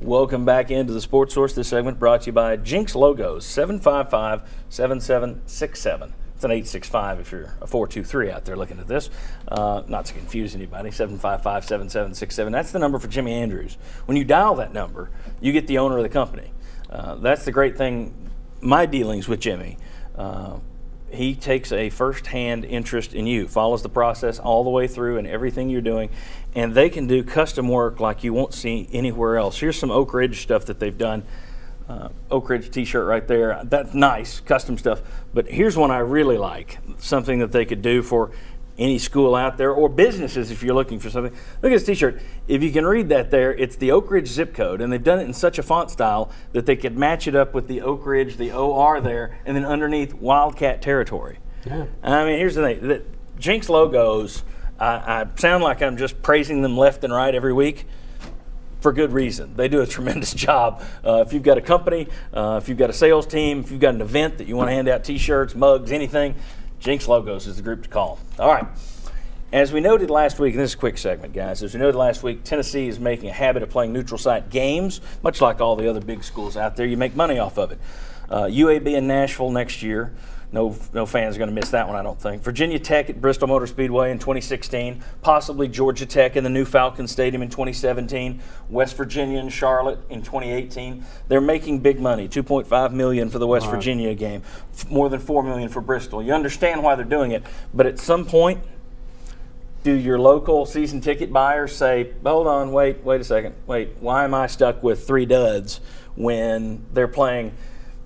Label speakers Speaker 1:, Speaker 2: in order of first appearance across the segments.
Speaker 1: Welcome back into the Sports Source. This segment brought to you by Jinx Logos, 755-7767. It's an 865 if you're a 423 out there looking at this. Not to confuse anybody, 755-7767. That's the number for Jimmy Andrews. When you dial that number, you get the owner of the company. That's the great thing, my dealings with Jimmy. He takes a first-hand interest in you, follows the process all the way through and everything you're doing, and they can do custom work like you won't see anywhere else. Here's some Oak Ridge stuff that they've done. Oak Ridge t-shirt right there. That's nice, custom stuff. But here's one I really like, something that they could do for any school out there or businesses if you're looking for something. Look at this t-shirt. If you can read that there, it's the Oak Ridge zip code, and they've done it in such a font style that they could match it up with the Oak Ridge, the OR there, and then underneath Wildcat Territory. Yeah. I mean, here's the thing. The Jinx Logos, I sound like I'm just praising them left and right every week. For good reason. They do a tremendous job. If you've got a company, if you've got a sales team, if you've got an event that you want to hand out t-shirts, mugs, anything, Jinx Logos is the group to call. All right. As we noted last week, and this is a quick segment, guys. As we noted last week, Tennessee is making a habit of playing neutral site games, much like all the other big schools out there. You make money off of it. UAB in Nashville next year. No fans are going to miss that one, I don't think. Virginia Tech at Bristol Motor Speedway in 2016. Possibly Georgia Tech in the new Falcon Stadium in 2017. West Virginia and Charlotte in 2018. They're making big money, $2.5 million for the West Virginia game, more than $4 million for Bristol. You understand why they're doing it, but at some point, do your local season ticket buyers say, hold on, wait a second, why am I stuck with 3 duds when they're playing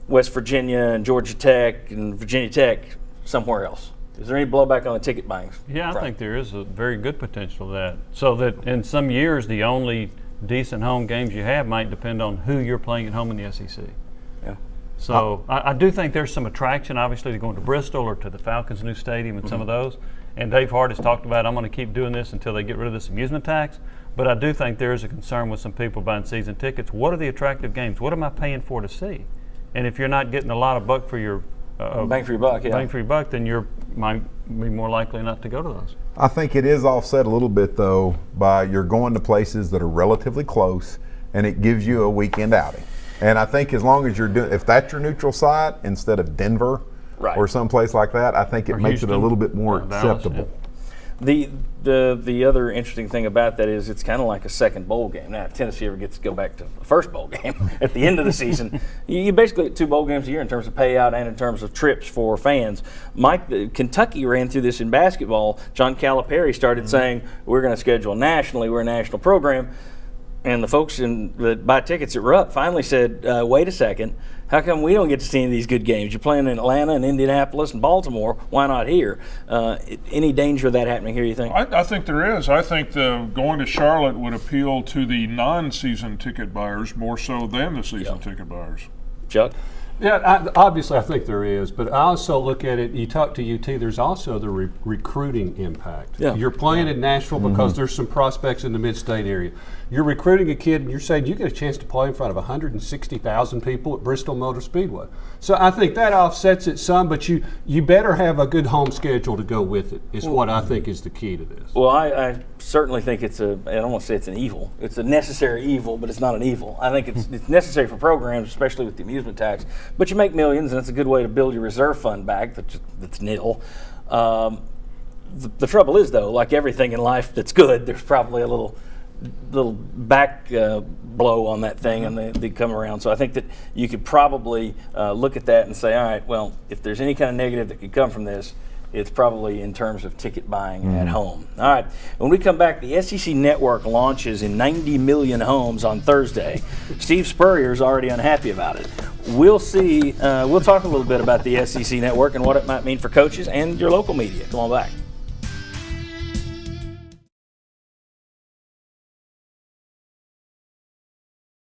Speaker 1: West Virginia and Georgia Tech and Virginia Tech somewhere else? Is there any blowback on the ticket buying?
Speaker 2: Yeah, I think there is a very good potential of that. So that in some years, the only decent home games you have might depend on who you're playing at home in the SEC.
Speaker 1: Yeah.
Speaker 2: So I do think there's some attraction, obviously, to going to Bristol or to the Falcons' new stadium and some of those. And Dave Hart has talked about, I'm going to keep doing this until they get rid of this amusement tax. But I do think there is a concern with some people buying season tickets. What are the attractive games? What am I paying for to see? And if you're not getting a lot of buck for your
Speaker 1: bang for your buck,
Speaker 2: bang for your buck, then you might be more likely not to go to those.
Speaker 3: I think it is offset a little bit though by you're going to places that are relatively close, and it gives you a weekend outing. And I think as long as you're doing, if that's your neutral site instead of Denver or someplace like that, I think it makes it a little bit more acceptable.
Speaker 2: Yeah.
Speaker 1: The other interesting thing about that is it's kind of like a second bowl game. Now, if Tennessee ever gets to go back to the first bowl game at the end of the season, you basically get 2 bowl games a year in terms of payout and in terms of trips for fans. Kentucky ran through this in basketball. John Calipari started saying, we're going to schedule nationally. We're a national program. And the folks that buy tickets at Rupp finally said, wait a second, how come we don't get to see any of these good games? You're playing in Atlanta and Indianapolis and Baltimore. Why not here? Any danger of that happening here, you think?
Speaker 4: I think there is. I think going to Charlotte would appeal to the non-season ticket buyers more so than the season ticket buyers.
Speaker 1: Chuck?
Speaker 5: Yeah, obviously I think there is, but I also look at it, you talk to UT, there's also the recruiting impact.
Speaker 1: Yeah.
Speaker 5: You're playing in Nashville because there's some prospects in the mid-state area. You're recruiting a kid and you're saying you get a chance to play in front of 160,000 people at Bristol Motor Speedway. So I think that offsets it some, but you better have a good home schedule to go with it, is what I think is the key to this.
Speaker 1: Well, I certainly think I don't want to say it's an evil. It's a necessary evil, but it's not an evil. I think it's necessary for programs, especially with the amusement tax. But you make millions, and it's a good way to build your reserve fund back that's nil. The trouble is, though, like everything in life that's good, there's probably a little back blow on that thing, and they come around. So I think that you could probably look at that and say, all right, well, if there's any kind of negative that could come from this, it's probably in terms of ticket buying at home. All right, when we come back, the SEC Network launches in 90 million homes on Thursday. Steve Spurrier's already unhappy about it. We'll see. We'll talk a little bit about the SEC Network and what it might mean for coaches and your local media. Come on back.